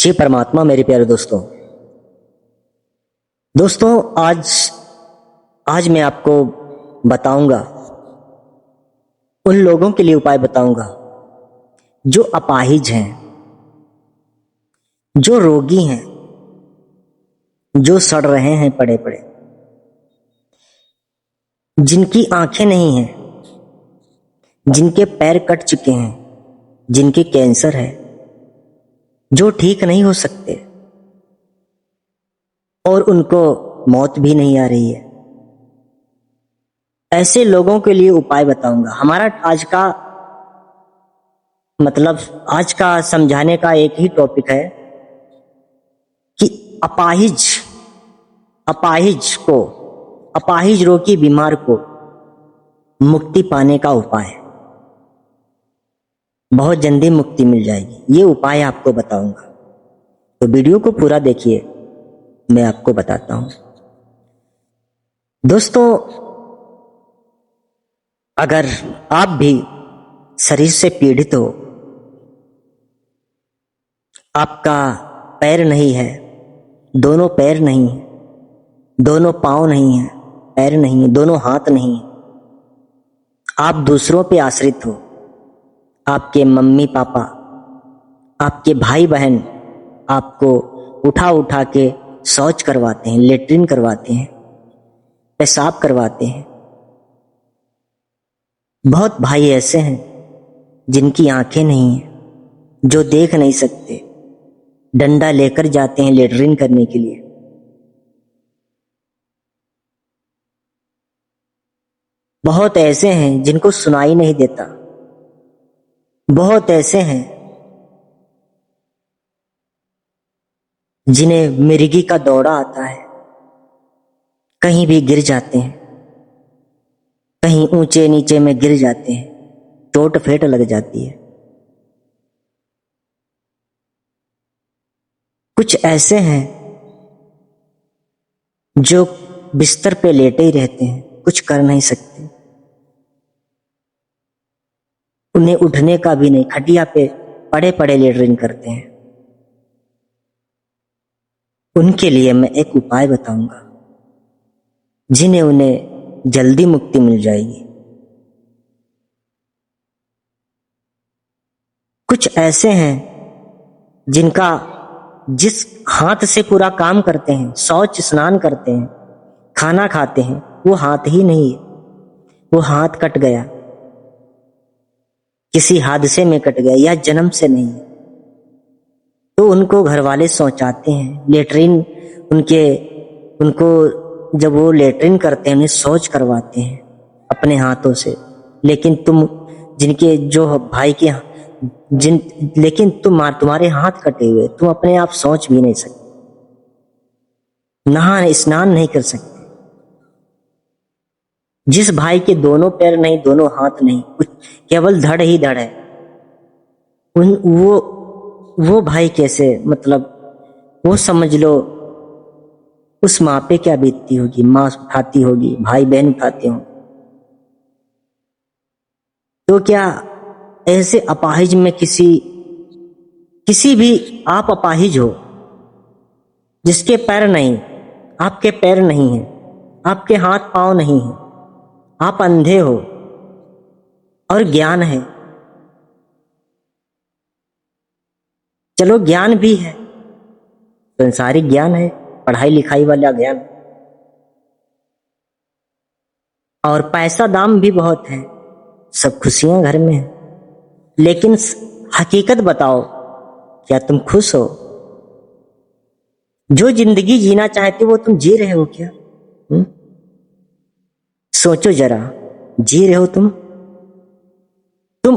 जी परमात्मा मेरे प्यारे दोस्तों। आज आज मैं आपको बताऊंगा, उन लोगों के लिए उपाय बताऊंगा जो अपाहिज हैं, जो रोगी हैं, जो सड़ रहे हैं पड़े पड़े, जिनकी आंखें नहीं हैं, जिनके पैर कट चुके हैं, जिनके कैंसर है, जो ठीक नहीं हो सकते और उनको मौत भी नहीं आ रही है। ऐसे लोगों के लिए उपाय बताऊंगा। हमारा आज का समझाने का एक ही टॉपिक है कि अपाहिज रोगी बीमार को मुक्ति पाने का उपाय। बहुत जल्दी मुक्ति मिल जाएगी। ये उपाय आपको बताऊंगा, तो वीडियो को पूरा देखिए, मैं आपको बताता हूं। दोस्तों, अगर आप भी शरीर से पीड़ित हो, आपका पैर नहीं है, दोनों पैर नहीं है, दोनों पांव नहीं है, पैर नहीं है, दोनों हाथ नहीं है, आप दूसरों पे आश्रित हो, आपके मम्मी पापा, आपके भाई बहन आपको उठा उठा के शौच करवाते हैं, लेट्रिन करवाते हैं, पेशाब करवाते हैं। बहुत भाई ऐसे हैं जिनकी आंखें नहीं हैं, जो देख नहीं सकते, डंडा लेकर जाते हैं लेटरिन करने के लिए। बहुत ऐसे हैं जिनको सुनाई नहीं देता। बहुत ऐसे हैं जिन्हें मिर्गी का दौरा आता है, कहीं भी गिर जाते हैं, कहीं ऊंचे नीचे में गिर जाते हैं, चोट फेट लग जाती है। कुछ ऐसे हैं जो बिस्तर पे लेटे ही रहते हैं, कुछ कर नहीं सकते, उन्हें उठने का भी नहीं, खटिया पे पड़े पड़े लेटरिन करते हैं। उनके लिए मैं एक उपाय बताऊंगा, जिन्हें उन्हें जल्दी मुक्ति मिल जाएगी। कुछ ऐसे हैं जिनका जिस हाथ से पूरा काम करते हैं, शौच स्नान करते हैं, खाना खाते हैं, वो हाथ ही नहीं है, वो हाथ कट गया, किसी हादसे में कट गया या जन्म से नहीं है, तो उनको घर वाले शौचाते हैं, लेटरिन उनको जब वो लेटरिन करते हैं, उन्हें शौच करवाते हैं अपने हाथों से। लेकिन तुम्हारे हाथ कटे हुए, तुम अपने आप शौच भी नहीं सकते, नहा स्नान नहीं कर सकते। जिस भाई के दोनों पैर नहीं, दोनों हाथ नहीं, केवल धड़ ही धड़ है, वो भाई कैसे, वो समझ लो उस माँ पे क्या बीतती होगी। माँ उठाती होगी, भाई बहन उठाते होंगे, तो क्या ऐसे अपाहिज में किसी भी, आप अपाहिज हो, जिसके पैर नहीं, आपके पैर नहीं है, आपके हाथ पांव नहीं है, आप अंधे हो और ज्ञान है, चलो ज्ञान भी है, संसारिक ज्ञान है, पढ़ाई लिखाई वाला ज्ञान, और पैसा दाम भी बहुत है, सब खुशियां घर में है, लेकिन हकीकत बताओ, क्या तुम खुश हो? जो जिंदगी जीना चाहते वो तुम जी रहे हो क्या? सोचो जरा, जी रहे हो तुम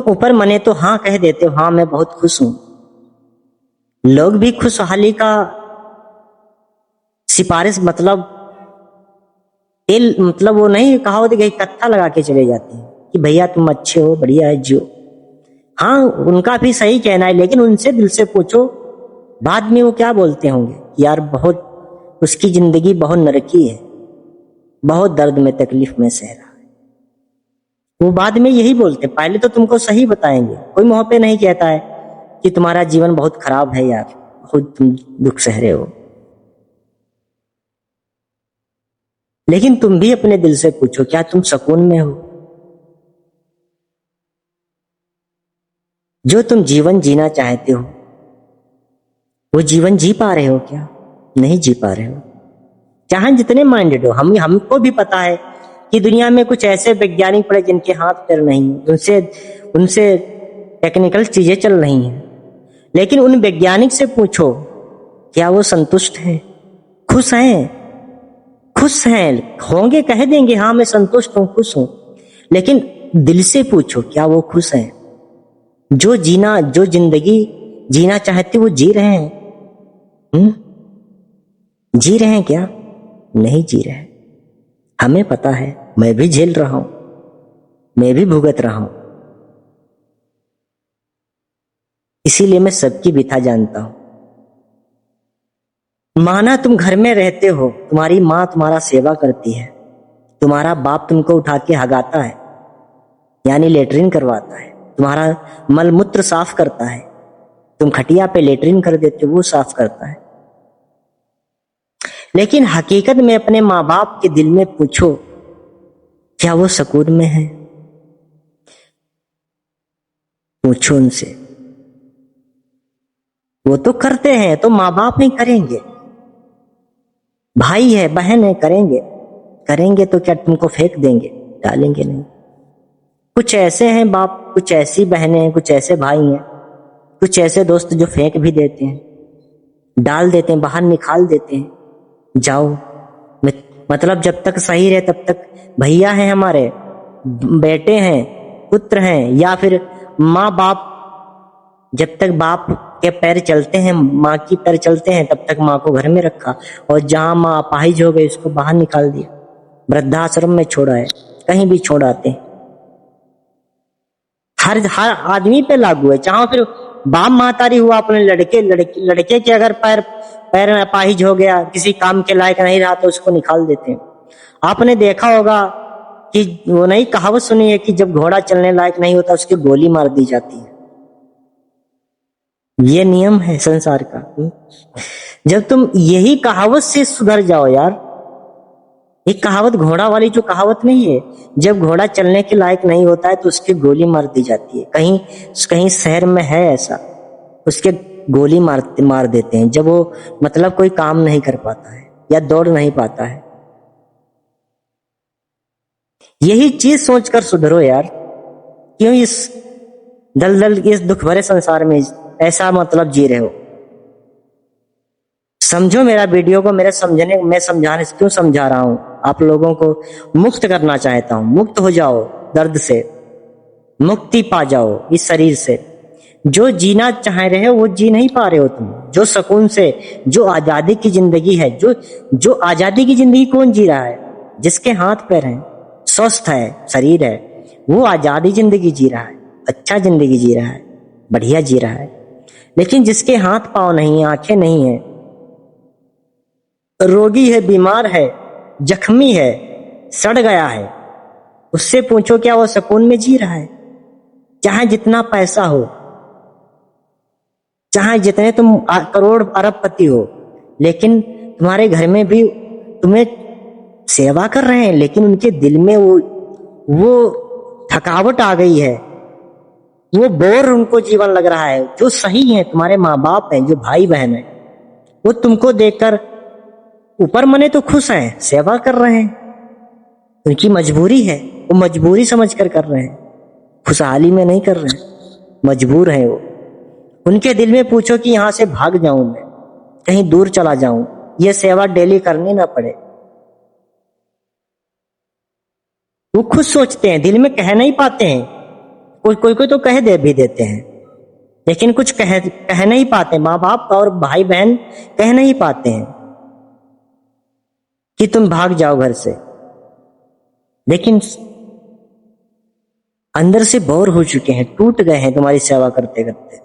ऊपर मने तो हाँ कह देते हो, हाँ मैं बहुत खुश हूं। लोग भी खुशहाली का सिफारिश वो नहीं कहा होती कि कत्था लगा के चले जाते हैं कि भैया तुम अच्छे हो, बढ़िया है, जियो। हाँ, उनका भी सही कहना है, लेकिन उनसे दिल से पूछो बाद में वो क्या बोलते होंगे, यार बहुत उसकी जिंदगी बहुत नरकी है, बहुत दर्द में तकलीफ में सह रहा है। वो बाद में यही बोलते, पहले तो तुमको सही बताएंगे। कोई मुंह पे नहीं कहता है कि तुम्हारा जीवन बहुत खराब है यार, खुद तुम दुख सह रहे हो। लेकिन तुम भी अपने दिल से पूछो, क्या तुम सुकून में हो? जो तुम जीवन जीना चाहते हो वो जीवन जी पा रहे हो क्या? नहीं जी पा रहे हो। चाहे जितने माइंडेड हो, हमको भी पता है कि दुनिया में कुछ ऐसे वैज्ञानिक पड़े जिनके हाथ पैर नहीं, उनसे उनसे टेक्निकल चीजें चल रही हैं, लेकिन उन वैज्ञानिक से पूछो क्या वो संतुष्ट हैं, खुश हैं? खुश हैं होंगे, कह देंगे हाँ मैं संतुष्ट हूं, खुश हूं, लेकिन दिल से पूछो क्या वो खुश हैं? जो जिंदगी जीना चाहते वो जी रहे हैं? जी रहे हैं क्या? नहीं जी रहे। हमें पता है, मैं भी झेल रहा हूं, मैं भी भुगत रहा हूं, इसीलिए मैं सबकी व्यथा जानता हूं। माना तुम घर में रहते हो, तुम्हारी माँ तुम्हारा सेवा करती है, तुम्हारा बाप तुमको उठा के हगाता है, यानी लेटरिन करवाता है, तुम्हारा मल मूत्र साफ करता है, तुम खटिया पे लेटरिन कर देते हो, वो साफ करता है। लेकिन हकीकत में अपने माँ बाप के दिल में पूछो क्या वो सुकून में है? पूछो उनसे। वो तो करते हैं तो माँ बाप नहीं करेंगे? भाई है बहन है, करेंगे। करेंगे तो क्या तुमको फेंक देंगे? डालेंगे नहीं। कुछ ऐसे हैं बाप, कुछ ऐसी बहनें हैं, कुछ ऐसे भाई हैं, कुछ ऐसे दोस्त जो फेंक भी देते हैं, डाल देते हैं, बाहर निकाल देते हैं। जाओ, मतलब जब तक सही रहे तब तक भैया हैं हमारे, बेटे हैं, पुत्र हैं, या फिर माँ बाप, जब तक बाप के पैर चलते हैं, माँ की पैर चलते हैं, तब तक माँ को घर में रखा, और जहां माँ अपाहिज हो गई उसको बाहर निकाल दिया, वृद्धाश्रम में छोड़ा है, कहीं भी छोड़ाते हैं। हर आदमी पे लागू है, चाहे फिर बाप महतारी हुआ, अपने लड़के के अगर पैर अपाहिज हो गया, किसी काम के लायक नहीं रहा, तो उसको निकाल देते हैं। आपने देखा होगा कि वो नहीं कहावत सुनी है कि जब घोड़ा चलने लायक नहीं होता उसकी गोली मार दी जाती है। ये नियम है संसार का। जब तुम यही कहावत से सुधर जाओ यार, एक कहावत घोड़ा वाली जो कहावत नहीं है, जब घोड़ा चलने के लायक नहीं होता है तो उसकी गोली मार दी जाती है। कहीं कहीं शहर में है ऐसा, उसके गोली मार देते हैं जब वो मतलब कोई काम नहीं कर पाता है या दौड़ नहीं पाता है। यही चीज सोचकर सुधरो यार, क्यों इस दलदल इस दुख भरे संसार में ऐसा मतलब जी रहे हो? समझो मेरा वीडियो को, मेरे समझने मैं समझाने क्यों समझा रहा हूं, आप लोगों को मुक्त करना चाहता हूं। मुक्त हो जाओ दर्द से, मुक्ति पा जाओ इस शरीर से। जो जीना चाह रहे हो वो जी नहीं पा रहे हो तुम, जो सुकून से, जो आजादी की जिंदगी है, जो आजादी की जिंदगी कौन जी रहा है? जिसके हाथ पैर हैं, स्वस्थ है शरीर है, वो आजादी जिंदगी जी रहा है, अच्छा जिंदगी जी रहा है, बढ़िया जी रहा है। लेकिन जिसके हाथ पांव नहीं, आंखें नहीं है, रोगी है, बीमार है, जख्मी है, सड़ गया है, उससे पूछो क्या वो सुकून में जी रहा है? चाहे जितना पैसा हो, चाहे जितने तुम करोड़ अरबपति हो, लेकिन तुम्हारे घर में भी तुम्हें सेवा कर रहे हैं, लेकिन उनके दिल में वो थकावट आ गई है, वो बोर उनको जीवन लग रहा है। जो सही है, तुम्हारे माँ बाप हैं, जो भाई बहन है, वो तुमको देखकर ऊपर मने तो खुश हैं, सेवा कर रहे हैं, उनकी मजबूरी है, वो मजबूरी समझकर कर रहे हैं, खुशहाली में नहीं कर रहे हैं, मजबूर हैं वो। उनके दिल में पूछो कि यहां से भाग जाऊं, मैं कहीं दूर चला जाऊं, ये सेवा डेली करनी ना पड़े। वो खुद सोचते हैं, दिल में कह नहीं पाते हैं, कोई तो कह दे भी देते हैं, लेकिन कुछ कह नहीं पाते। माँ बाप और भाई बहन कह नहीं पाते हैं कि तुम भाग जाओ घर से, लेकिन अंदर से बोर हो चुके हैं, टूट गए हैं तुम्हारी सेवा करते करते।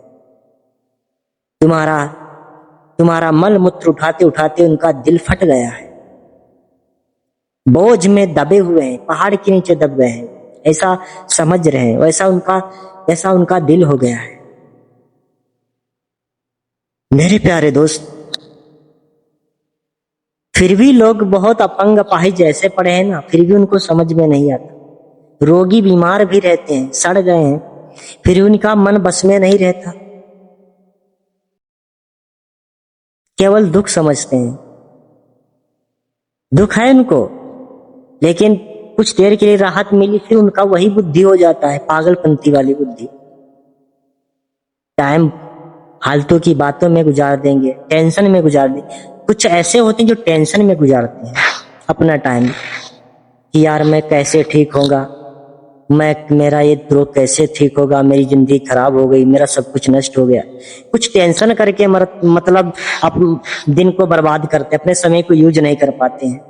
तुम्हारा मल मूत्र उठाते उठाते उनका दिल फट गया है, बोझ में दबे हुए हैं, पहाड़ के नीचे दब गए हैं, ऐसा समझ रहे हैं, ऐसा उनका दिल हो गया है। मेरे प्यारे दोस्त, फिर भी लोग बहुत अपंग अपाहिज जैसे पड़े हैं ना, फिर भी उनको समझ में नहीं आता। रोगी बीमार भी रहते हैं, सड़ गए हैं, फिर भी उनका मन बस में नहीं रहता, केवल दुख समझते हैं। दुख है उनको, लेकिन कुछ देर के लिए राहत मिली, फिर उनका वही बुद्धि हो जाता है, पागलपंती वाली बुद्धि। टाइम फालतू की बातों में गुजार देंगे, टेंशन में गुजार देंगे। कुछ ऐसे होते हैं जो टेंशन में गुजारते हैं अपना टाइम, कि यार मैं कैसे ठीक होगा, मेरा ये रोग कैसे ठीक होगा, मेरी जिंदगी खराब हो गई, मेरा सब कुछ नष्ट हो गया। कुछ टेंशन करके मतलब दिन को बर्बाद करते, अपने समय को यूज नहीं कर पाते हैं।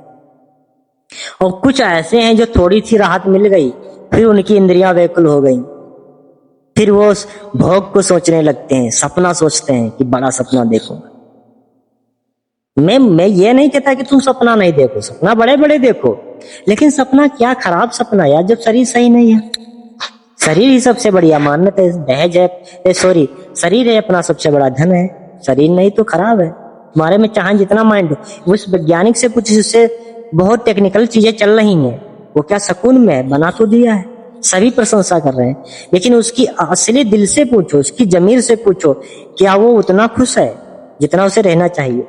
और कुछ ऐसे हैं जो थोड़ी सी राहत मिल गई, फिर उनकी इंद्रियां व्याकुल हो गई, फिर वो उस भोग को सोचने लगते हैं, सपना सोचते हैं कि बड़ा सपना देखूंगा। मैं ये नहीं कहता कि तुम सपना नहीं देखो, सपना बड़े बड़े देखो, लेकिन सपना क्या खराब सपना यार, जब शरीर सही नहीं है। शरीर ही सबसे बड़ी अमानत है, दहेज है, सॉरी, शरीर है अपना सबसे बड़ा धन है। शरीर नहीं तो खराब है। तुम्हारे में चाहे जितना माइंड हो, उस वैज्ञानिक से कुछ, उससे बहुत टेक्निकल चीजें चल रही हैं, वो क्या सुकून में बना तो दिया है, सभी प्रशंसा कर रहे हैं, लेकिन उसकी असली दिल से पूछो, उसकी जमीर से पूछो, क्या वो उतना खुश है जितना उसे रहना चाहिए?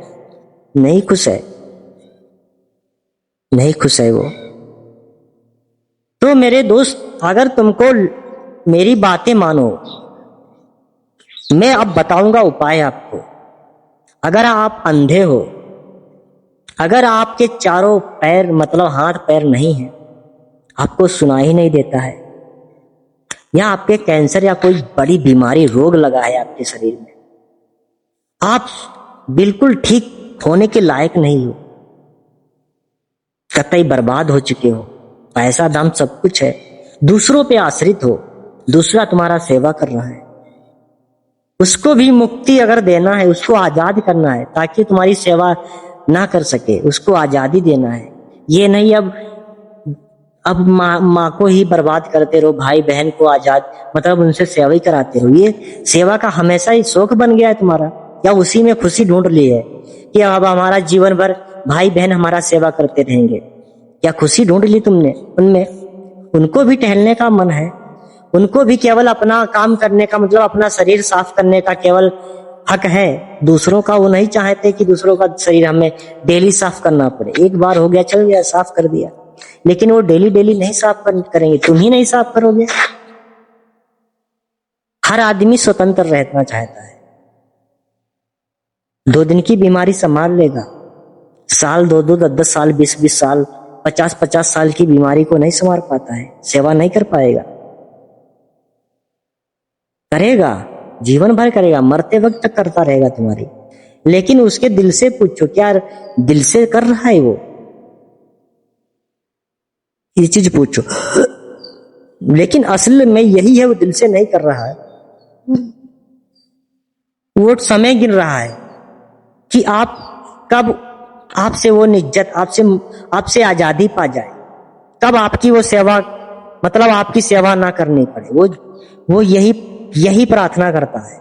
नहीं खुश है, नहीं खुश है वो। तो मेरे दोस्त, अगर तुमको मेरी बातें मानो, मैं अब बताऊंगा उपाय आपको। अगर आप अंधे हो, अगर आपके चारों पैर मतलब हाथ पैर नहीं है, आपको सुनाई नहीं देता है, या आपके कैंसर या कोई बड़ी बीमारी रोग लगा है आपके शरीर में, आप बिल्कुल ठीक होने के लायक नहीं हो, कतई बर्बाद हो चुके हो, पैसा दाम सब कुछ है, दूसरों पे आश्रित हो, दूसरा तुम्हारा सेवा कर रहा है, उसको भी मुक्ति अगर देना है, उसको आजाद करना है ताकि तुम्हारी सेवा ना कर सके, उसको आजादी देना है। ये नहीं अब माँ को ही बर्बाद करते रहो, भाई बहन को आजाद मतलब उनसे सेवा ही कराते रहो। ये सेवा का हमेशा ही शौक बन गया है तुम्हारा, या उसी में खुशी ढूंढ ली है कि अब हमारा जीवन भर भाई बहन हमारा सेवा करते रहेंगे। क्या खुशी ढूंढ ली तुमने उनमें? उनको भी टहलने का मन है, उनको भी केवल अपना काम करने का मतलब अपना शरीर साफ करने का केवल हक है, दूसरों का वो नहीं चाहते कि दूसरों का शरीर हमें डेली साफ करना पड़े। एक बार हो गया चल गया, साफ कर दिया, लेकिन वो डेली डेली नहीं साफ करेंगे, तुम ही नहीं साफ करोगे। हर आदमी स्वतंत्र रहना चाहता है, 2 दिन की बीमारी संभाल लेगा, साल 2-2, 10-10 साल, 20-20 साल, 50-50 साल की बीमारी को नहीं संभाल पाता है, सेवा नहीं कर पाएगा। करेगा, जीवन भर करेगा, मरते वक्त तक करता रहेगा तुम्हारी, लेकिन उसके दिल से पूछो, क्या दिल से कर रहा है वो? ये चीज पूछो। लेकिन असल में यही है, वो दिल से नहीं कर रहा है, वो समय गिन रहा है कि आप कब आपसे वो निज्जत, आपसे आजादी पा जाए, तब आपकी वो सेवा मतलब आपकी सेवा ना करनी पड़े। वो यही प्रार्थना करता है,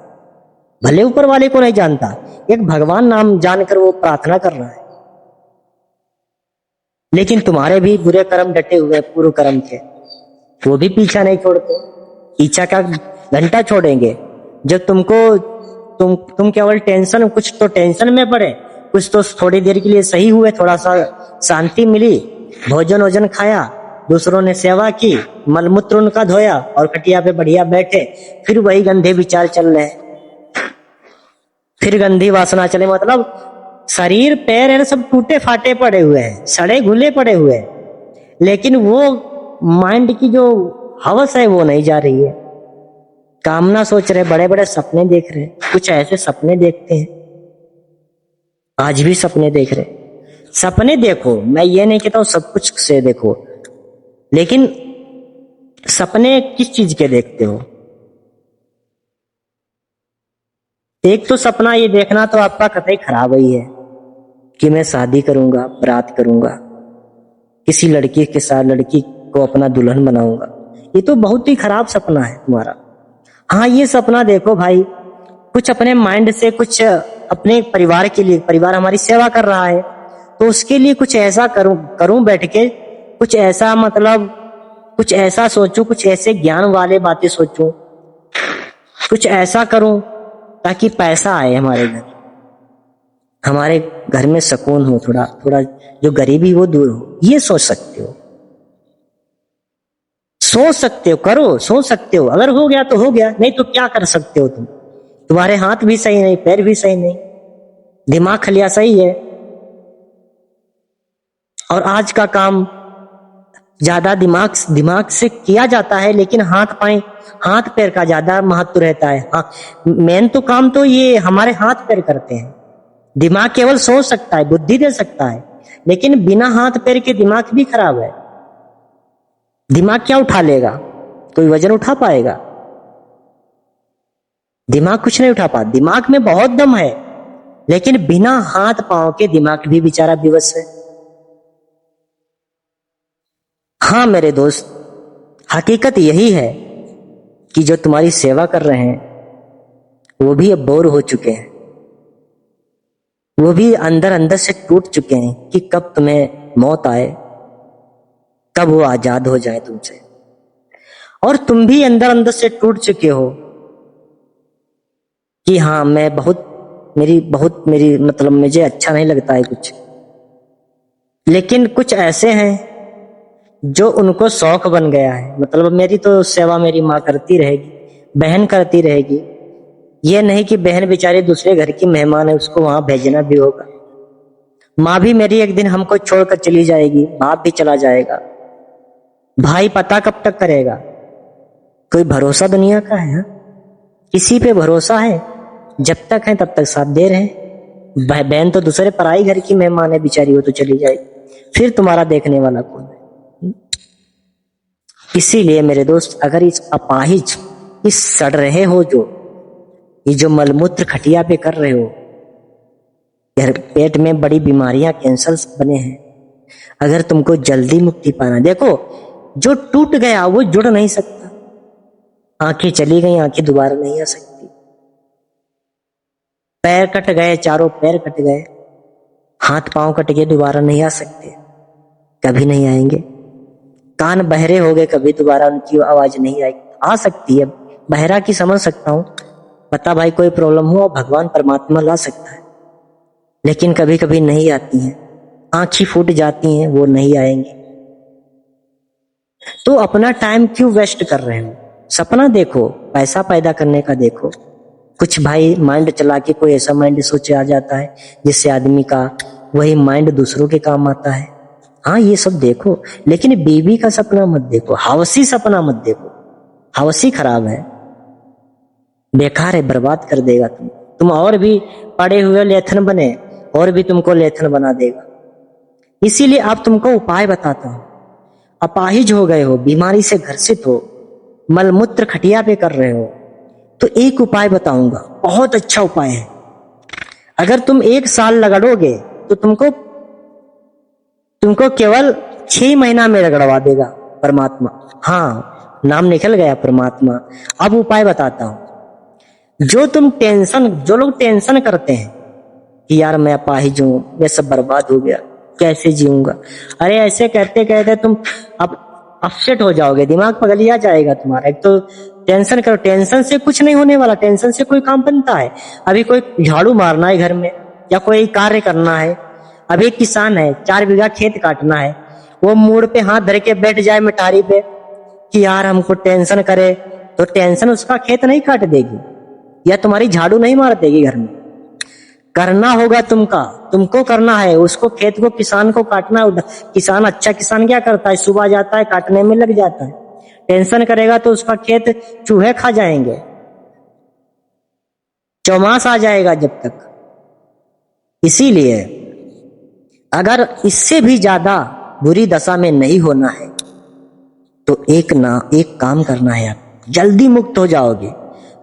भले ऊपर वाले को नहीं जानता, एक भगवान नाम जानकर वो प्रार्थना कर रहा है। लेकिन तुम्हारे भी बुरे कर्म डटे हुए, पूर्व कर्म के, वो भी पीछा नहीं छोड़ते, पीछा का घंटा छोड़ेंगे जब तुम केवल टेंशन, कुछ तो टेंशन में पड़े, कुछ तो थोड़ी देर के लिए सही हुए, थोड़ा सा शांति मिली, भोजन वोजन खाया, दूसरों ने सेवा की, मलमूत्र उनका धोया और खटिया पे बढ़िया बैठे, फिर वही गंदे विचार चल रहे, फिर गंदी वासना चले, मतलब शरीर पैर है सब टूटे फाटे पड़े हुए हैं, सड़े घुले पड़े हुए हैं, लेकिन वो माइंड की जो हवस है वो नहीं जा रही है। कामना सोच रहे, बड़े बड़े सपने देख रहे, कुछ ऐसे सपने देखते हैं, आज भी सपने देख रहे। सपने देखो, मैं ये नहीं कहता हूं सब कुछ से देखो, लेकिन सपने किस चीज के देखते हो? एक तो सपना ये देखना तो आपका कतई खराब ही है कि मैं शादी करूंगा, बारात करूंगा, किसी लड़की के साथ लड़की को अपना दुल्हन बनाऊंगा, ये तो बहुत ही खराब सपना है तुम्हारा। हाँ, ये सपना देखो भाई, कुछ अपने माइंड से कुछ अपने परिवार के लिए, परिवार हमारी सेवा कर रहा है, तो उसके लिए कुछ ऐसा करूं बैठ के, कुछ ऐसा मतलब कुछ ऐसा सोचूं, कुछ ऐसे ज्ञान वाले बातें सोचूं, कुछ ऐसा करूं ताकि पैसा आए हमारे घर में सुकून हो, थोड़ा थोड़ा जो गरीबी वो दूर हो। ये सोच सकते हो, सोच सकते हो, करो, सोच सकते हो। अगर हो गया तो हो गया, नहीं तो क्या कर सकते हो तुम? तुम्हारे हाथ भी सही नहीं, पैर भी सही नहीं, दिमाग खलिया सही है। और आज का काम ज्यादा दिमाग से किया जाता है, लेकिन हाथ पैर का ज्यादा महत्व रहता है। हाँ, मेन तो काम तो ये हमारे हाथ पैर करते हैं। दिमाग केवल सोच सकता है, बुद्धि दे सकता है, लेकिन बिना हाथ पैर के दिमाग भी खराब है। दिमाग क्या उठा लेगा? कोई वजन उठा पाएगा? दिमाग कुछ नहीं उठा पाता। दिमाग में बहुत दम है, लेकिन बिना हाथ पांव के दिमाग भी बेचारा विवश है। हाँ मेरे दोस्त, हकीकत यही है कि जो तुम्हारी सेवा कर रहे हैं वो भी अब बोर हो चुके हैं, वो भी अंदर अंदर से टूट चुके हैं कि कब तुम्हें मौत आए, कब वो आजाद हो जाए तुमसे। और तुम भी अंदर अंदर से टूट चुके हो कि हाँ मैं मेरी मतलब मुझे अच्छा नहीं लगता है कुछ। लेकिन कुछ ऐसे हैं जो उनको शौक बन गया है, मतलब मेरी तो सेवा मेरी माँ करती रहेगी, बहन करती रहेगी। ये नहीं कि बहन बेचारी दूसरे घर की मेहमान है, उसको वहां भेजना भी होगा। माँ भी मेरी एक दिन हमको छोड़कर चली जाएगी, बाप भी चला जाएगा, भाई पता कब तक करेगा? कोई भरोसा दुनिया का है? किसी पे भरोसा है? जब तक है तब तक साथ दे रहे हैं। बहन तो दूसरे पराई घर की मेहमान है बेचारी, वो तो चली जाएगी, फिर तुम्हारा देखने वाला कौन है? इसीलिए मेरे दोस्त, अगर इस अपाहिज, इस सड़ रहे हो ये जो मलमूत्र खटिया पे कर रहे हो, पेट में बड़ी बीमारियां, कैंसर बने हैं, अगर तुमको जल्दी मुक्ति पाना, देखो जो टूट गया वो जुड़ नहीं सकता। आंखें चली गई, आंखें दोबारा नहीं आ सकती। पैर कट गए, चारों पैर कट गए, हाथ पांव कट गए, दोबारा नहीं आ सकते, कभी नहीं आएंगे। कान बहरे हो गए, कभी दोबारा उनकी आवाज नहीं आएगी। आ सकती है, बहरा की समझ सकता हूं, पता भाई कोई प्रॉब्लम हो, भगवान परमात्मा ला सकता है, लेकिन कभी कभी नहीं आती हैं। आंखें फूट जाती हैं, वो नहीं आएंगे। तो अपना टाइम क्यों वेस्ट कर रहे हो? सपना देखो, पैसा पैदा करने का देखो। कुछ भाई माइंड चला के कोई ऐसा माइंड सोचे आ जाता है जिससे आदमी का वही माइंड दूसरों के काम आता है। हाँ ये सब देखो, लेकिन बीवी का सपना मत देखो, हवसी सपना मत देखो। हवसी खराब है, बेकार है, बर्बाद कर देगा तुम और भी पड़े हुए लेथन बने, और भी तुमको लेथन बना देगा। इसीलिए आप तुमको उपाय बताता हूं। अपाहिज हो गए हो, बीमारी से ग्रसित हो, मलमूत्र खटिया पे कर रहे हो, तो एक उपाय बताऊंगा, बहुत अच्छा उपाय है। अगर तुम 1 साल लगड़ोगे तो तुमको केवल 6 महीना में रगड़वा देगा परमात्मा। हाँ, नाम निकल गया परमात्मा। अब उपाय बताता हूं। जो लोग टेंशन करते हैं कि यार मैं अपाहिज हूं, मैं सब बर्बाद हो गया, कैसे जीऊंगा, अरे ऐसे कहते कहते तुम अब अपसेट हो जाओगे, दिमाग पगलिया जाएगा तुम्हारा। एक तो टेंशन करो, टेंशन से कुछ नहीं होने वाला, टेंशन से कोई काम बनता है? अभी कोई झाड़ू मारना है घर में, या कोई कार्य करना है, अभी एक किसान है 4 बीघा खेत काटना है, वो मूड पे हाथ धर के बैठ जाए मिठारी पे कि यार हमको टेंशन करे, तो टेंशन उसका खेत नहीं काट देगी, या तुम्हारी झाड़ू नहीं मार देगी घर में। करना होगा तुमको करना है, उसको खेत को, किसान को काटना। किसान, अच्छा किसान क्या करता है? सुबह जाता है, काटने में लग जाता है। टेंशन करेगा तो उसका खेत चूहे खा जाएंगे, चौमास आ जाएगा जब तक। इसीलिए अगर इससे भी ज्यादा बुरी दशा में नहीं होना है तो एक काम करना है, आप जल्दी मुक्त हो जाओगे,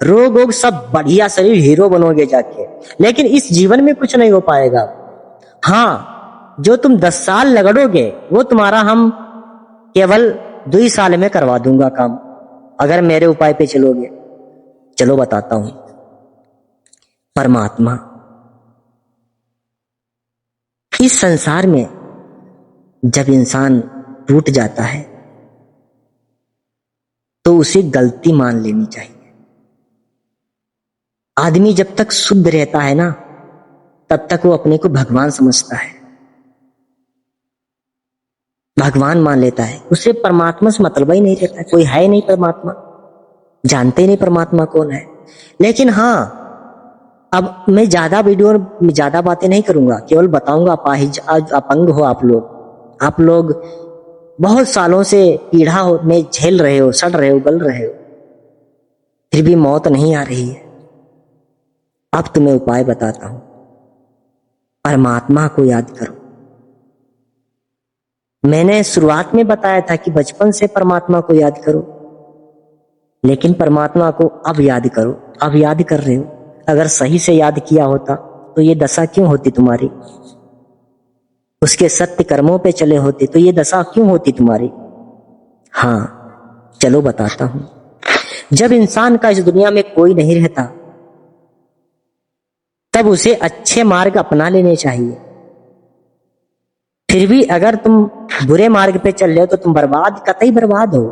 रोग वोग सब बढ़िया, शरीर हीरो बनोगे जाके। लेकिन इस जीवन में कुछ नहीं हो पाएगा। हाँ, जो तुम 10 साल लगड़ोगे वो तुम्हारा हम केवल 2 साल में करवा दूंगा काम, अगर मेरे उपाय पे चलोगे। चलो बताता हूं। परमात्मा, इस संसार में जब इंसान टूट जाता है तो उसे गलती मान लेनी चाहिए। आदमी जब तक शुद्ध रहता है ना, तब तक वो अपने को भगवान समझता है, भगवान मान लेता है। उसे परमात्मा से मतलब ही नहीं रहता है, कोई है नहीं परमात्मा, जानते ही नहीं परमात्मा कौन है। लेकिन हाँ, अब मैं ज्यादा वीडियो में ज्यादा बातें नहीं करूंगा, केवल बताऊंगा अपाहिज आज अपंग हो आप लोग बहुत सालों से पीड़ा में झेल रहे हो, सड़ रहे हो, गल रहे हो, फिर भी मौत नहीं आ रही है। अब तुम्हें उपाय बताता हूं, परमात्मा को याद करो। मैंने शुरुआत में बताया था कि बचपन से परमात्मा को याद करो, लेकिन परमात्मा को अब याद करो। अब याद कर रहे हो, अगर सही से याद किया होता तो ये दशा क्यों होती तुम्हारी? उसके सत्य कर्मों पे चले होते तो ये दशा क्यों होती तुम्हारी? हाँ, चलो बताता हूं। जब इंसान का इस दुनिया में कोई नहीं रहता, तब उसे अच्छे मार्ग अपना लेने चाहिए। फिर भी अगर तुम बुरे मार्ग पे चल रहे हो तो तुम बर्बाद, कतई बर्बाद हो,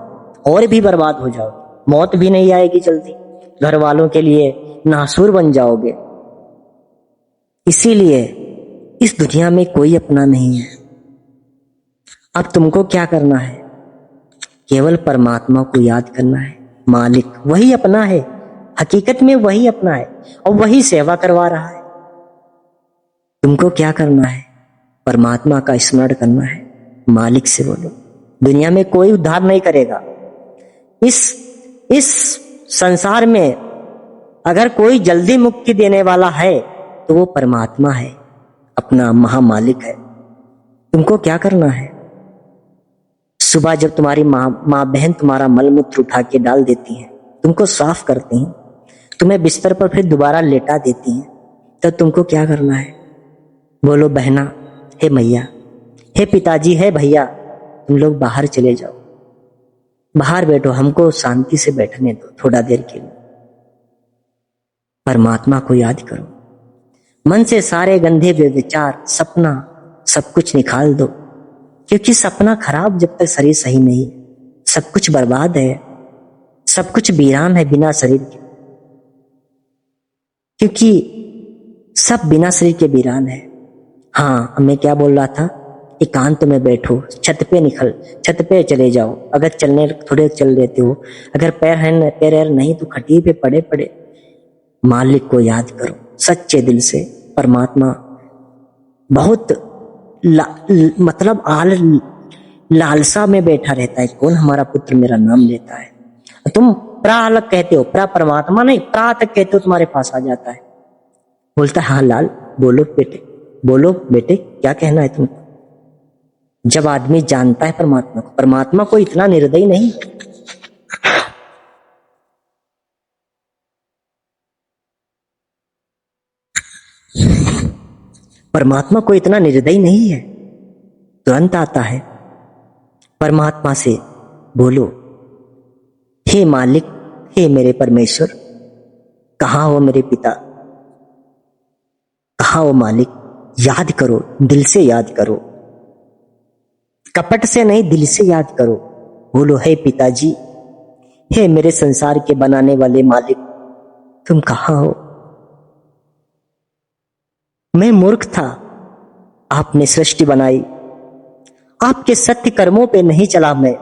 और भी बर्बाद हो जाओ। मौत भी नहीं आएगी जल्दी, घर वालों के लिए नासूर बन जाओगे। इसीलिए इस दुनिया में कोई अपना नहीं है। अब तुमको क्या करना है? केवल परमात्मा को याद करना है। मालिक वही अपना है, हकीकत में वही अपना है, और वही सेवा करवा रहा है। तुमको क्या करना है? परमात्मा का स्मरण करना है, मालिक से बोलो। दुनिया में कोई उद्धार नहीं करेगा। इस संसार में अगर कोई जल्दी मुक्ति देने वाला है तो वो परमात्मा है, अपना महामालिक है। तुमको क्या करना है? सुबह जब तुम्हारी माँ बहन तुम्हारा मलमूत्र उठा के डाल देती है, तुमको साफ करती हैं, तुम्हें बिस्तर पर फिर दोबारा लेटा देती हैं, तो तुमको क्या करना है? बोलो बहना, हे मैया, हे पिताजी, हे भैया, तुम लोग बाहर चले जाओ, बाहर बैठो, हमको शांति से बैठने दो थोड़ा देर के लिए। परमात्मा को याद करो, मन से सारे गंदे विचार, सपना, सब कुछ निकाल दो। क्योंकि सपना खराब जब तक शरीर सही नहीं, सब कुछ बर्बाद है, सब कुछ वीरान है बिना शरीर के। क्योंकि सब बिना शरीर के वीरान है। हाँ, मैं क्या बोल रहा था? एकांत में बैठो, छत पे चले जाओ। अगर चलने थोड़े चल लेते हो, अगर पैर नहीं तो खटिए पे पड़े मालिक को याद करो सच्चे दिल से। परमात्मा बहुत मतलब लालसा में बैठा रहता है, कौन हमारा पुत्र मेरा नाम लेता है। तुम प्रा अलग कहते हो, प्रा परमात्मा नहीं, प्रा तक कहते हो, तुम्हारे पास आ जाता है, बोलता है हाँ लाल, बोलो बेटे क्या कहना है तुमको। जब आदमी जानता है परमात्मा को इतना निर्दयी नहीं। परमात्मा को इतना निर्दयी नहीं है, तुरंत आता है। परमात्मा से बोलो, हे मालिक, हे मेरे परमेश्वर, कहाँ हो मेरे पिता, कहाँ हो मालिक? याद करो, दिल से याद करो, कपट से नहीं, दिल से याद करो। बोलो, हे पिताजी, हे मेरे संसार के बनाने वाले मालिक, तुम कहाँ हो? मैं मूर्ख था, आपने सृष्टि बनाई, आपके सत्य कर्मों पे नहीं चला। मैं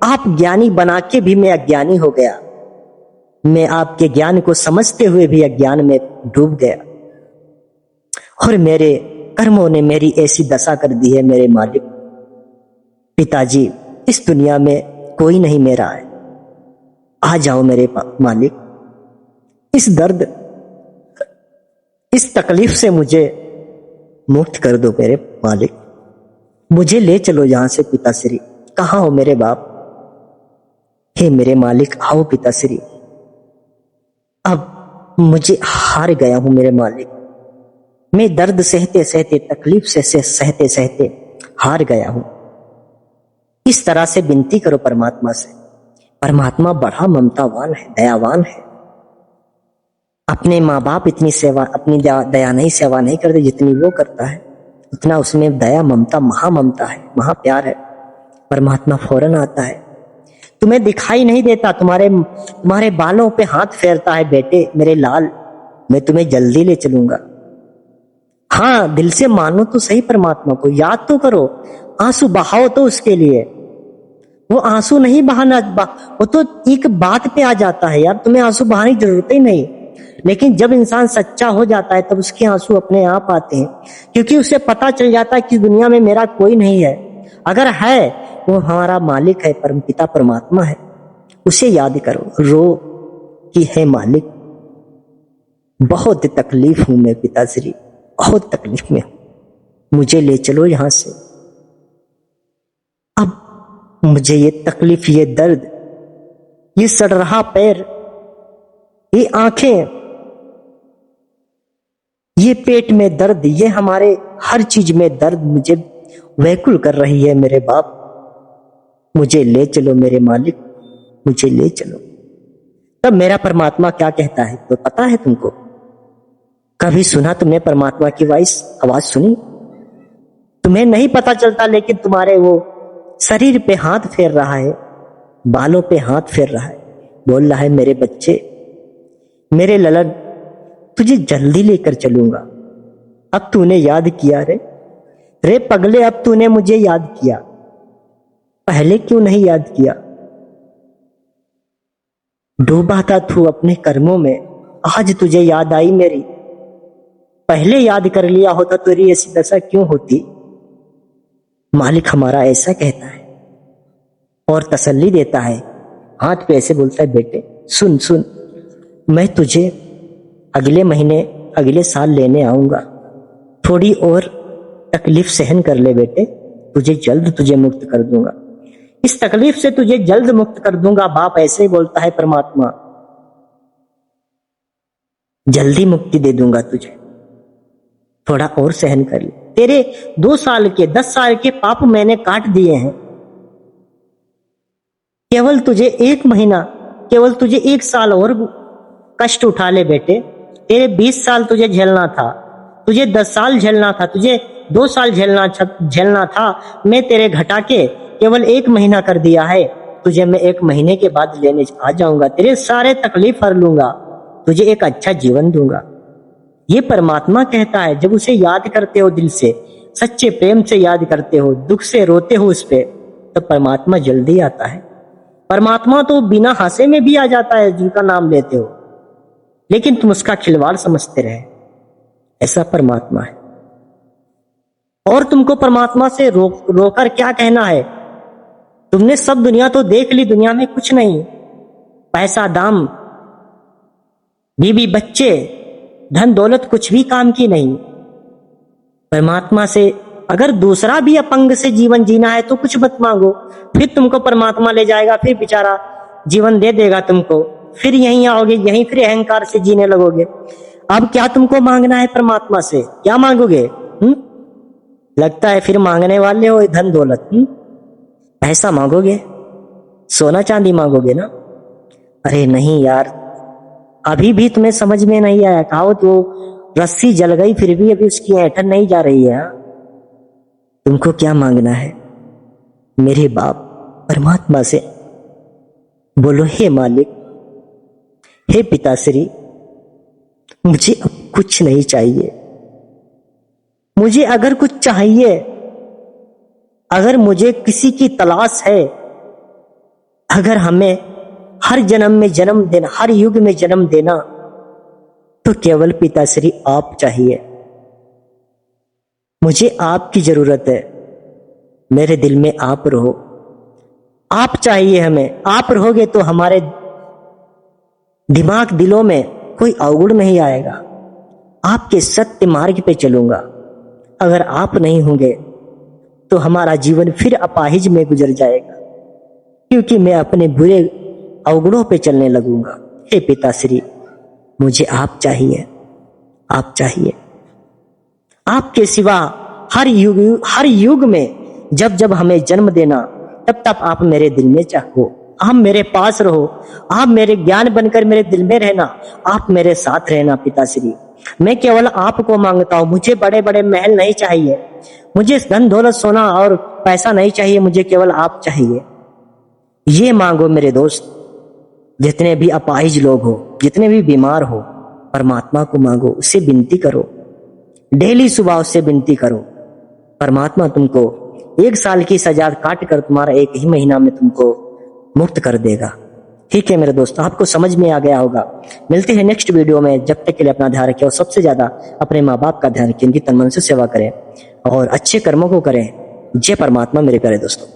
आप ज्ञानी बना के भी मैं अज्ञानी हो गया। मैं आपके ज्ञान को समझते हुए भी अज्ञान में डूब गया, और मेरे कर्मों ने मेरी ऐसी दशा कर दी है मेरे मालिक। पिताजी, इस दुनिया में कोई नहीं मेरा है, आ जाओ मेरे मालिक, इस दर्द, इस तकलीफ से मुझे मुक्त कर दो मेरे मालिक, मुझे ले चलो यहां से पिताश्री। कहाँ हो मेरे बाप? हे मेरे मालिक, आओ पिताश्री, अब मुझे हार गया हूं मेरे मालिक, मैं दर्द सहते सहते, तकलीफ से सहते सहते हार गया हूं। इस तरह से विनती करो परमात्मा से। परमात्मा बड़ा ममतावान है, दयावान है। अपने माँ बाप इतनी सेवा, अपनी दया नहीं सेवा नहीं करते जितनी वो करता है, उतना उसमें दया ममता महा ममता है, महा प्यार है। परमात्मा फौरन आता है, तुम्हें दिखाई नहीं देता, तुम्हारे बालों पे हाथ फेरता है, बेटे मेरे लाल मैं तुम्हें जल्दी ले चलूंगा। हाँ, दिल से मानो तो सही, परमात्मा को याद तो करो, आंसू बहाओ तो उसके लिए। वो आंसू नहीं बहाना, वो तो एक बात पे आ जाता है यार, तुम्हें आंसू बहाने की जरूरत ही नहीं। लेकिन जब इंसान सच्चा हो जाता है तब उसके आंसू अपने आप आते हैं, क्योंकि उसे पता चल जाता है कि दुनिया में मेरा कोई नहीं है, अगर है वो हमारा मालिक है, परमपिता परमात्मा है। उसे याद करो, रो कि है मालिक, बहुत तकलीफ हूं मैं पिताश्री, बहुत तकलीफ में हूं, मुझे ले चलो यहां से। अब मुझे ये तकलीफ, ये दर्द, ये सड़ रहा पैर, ये आंखें, ये पेट में दर्द, ये हमारे हर चीज में दर्द मुझे व्याकुल कर रही है मेरे बाप, मुझे ले चलो मेरे मालिक, मुझे ले चलो। तब मेरा परमात्मा क्या कहता है तो पता है तुमको? कभी सुना तुमने परमात्मा की आवाज सुनी? तुम्हें नहीं पता चलता, लेकिन तुम्हारे वो शरीर पे हाथ फेर रहा है, बालों पे हाथ फेर रहा है, बोल रहा है मेरे बच्चे, मेरे ललन, तुझे जल्दी लेकर चलूंगा। अब तूने याद किया रे पगले, अब तूने मुझे याद किया, पहले क्यों नहीं याद किया? डूबा था तू अपने कर्मों में, आज तुझे याद आई मेरी, पहले याद कर लिया होता तो तेरी ऐसी दशा क्यों होती? मालिक हमारा ऐसा कहता है और तसल्ली देता है, हाथ पे ऐसे बोलता है, बेटे सुन सुन, मैं तुझे अगले महीने अगले साल लेने आऊंगा, थोड़ी और तकलीफ सहन कर ले बेटे, तुझे मुक्त कर दूंगा, इस तकलीफ से तुझे जल्द मुक्त कर दूंगा। बाप ऐसे ही बोलता है परमात्मा, जल्दी मुक्ति दे दूंगा तुझे, थोड़ा और सहन कर ले, तेरे 2 साल के 10 साल के पाप मैंने काट दिए हैं, केवल तुझे 1 महीना, केवल तुझे 1 साल और कष्ट उठा ले बेटे, तेरे 20 साल तुझे झेलना था, तुझे 10 साल झेलना था, तुझे 2 साल झेलना था, मैं तेरे घटा के केवल 1 महीना कर दिया है, तुझे मैं 1 महीने के बाद लेने आ जाऊंगा, तेरे सारे तकलीफ हर लूंगा, तुझे एक अच्छा जीवन दूंगा। ये परमात्मा कहता है, जब उसे याद करते हो दिल से, सच्चे प्रेम से याद करते हो, दुख से रोते हो उस पे, तो परमात्मा जल्दी आता है। परमात्मा तो बिना हंसे में भी आ जाता है जिनका नाम लेते हो, लेकिन तुम उसका खिलवाड़ समझते रहे, ऐसा परमात्मा है। और तुमको परमात्मा से रोकर क्या कहना है? तुमने सब दुनिया तो देख ली, दुनिया में कुछ नहीं, पैसा दाम, बीवी बच्चे, धन दौलत कुछ भी काम की नहीं। परमात्मा से अगर दूसरा भी अपंग से जीवन जीना है तो कुछ मत मांगो, फिर तुमको परमात्मा ले जाएगा, फिर बेचारा जीवन दे देगा तुमको, फिर यहीं आओगे, यहीं फिर अहंकार से जीने लगोगे। अब क्या तुमको मांगना है परमात्मा से? क्या मांगोगे? लगता है फिर मांगने वाले हो धन दौलत, पैसा मांगोगे, सोना चांदी मांगोगे ना? अरे नहीं यार, अभी भी तुम्हें समझ में नहीं आया, कहो तो रस्सी जल गई फिर भी अभी उसकी ऐंठन नहीं जा रही है। तुमको क्या मांगना है? मेरे बाप परमात्मा से बोलो, हे मालिक, हे पिताश्री, मुझे अब कुछ नहीं चाहिए, मुझे अगर कुछ चाहिए, अगर मुझे किसी की तलाश है, अगर हमें हर जन्म में जन्म देना, हर युग में जन्म देना, तो केवल पिताश्री आप चाहिए, मुझे आपकी जरूरत है, मेरे दिल में आप रहो, आप चाहिए हमें, आप रहोगे तो हमारे दिमाग दिलों में कोई अवगुण नहीं आएगा, आपके सत्य मार्ग पे चलूंगा। अगर आप नहीं होंगे तो हमारा जीवन फिर अपाहिज में गुजर जाएगा, क्योंकि मैं अपने बुरे अवगुणों पे चलने लगूंगा। हे पिताश्री, मुझे आप चाहिए, आप चाहिए, आपके सिवा हर युग में जब जब हमें जन्म देना, तब तब आप मेरे दिल में चाहो, आप मेरे पास रहो, आप मेरे ज्ञान बनकर मेरे दिल में रहना, आप मेरे साथ रहना पिताश्री। मैं केवल आपको मांगता हूं, मुझे बड़े बड़े महल नहीं चाहिए, मुझे धन दौलत सोना और पैसा नहीं चाहिए, मुझे केवल आप चाहिए। ये मांगो मेरे दोस्त, जितने भी अपाहिज लोग हो, जितने भी बीमार हो, परमात्मा को मांगो, उससे विनती करो, डेली सुबह उससे विनती करो। परमात्मा तुमको 1 साल की सजा काट कर तुम्हारा 1 ही महीना में तुमको मुक्त कर देगा। ठीक है मेरे दोस्त, आपको समझ में आ गया होगा। मिलते हैं नेक्स्ट वीडियो में, जब तक के लिए अपना ध्यान रखें और सबसे ज्यादा अपने माँ बाप का ध्यान रखें, उनकी तन मन से सेवा करें और अच्छे कर्मों को करें। जय परमात्मा मेरे प्यारे दोस्तों।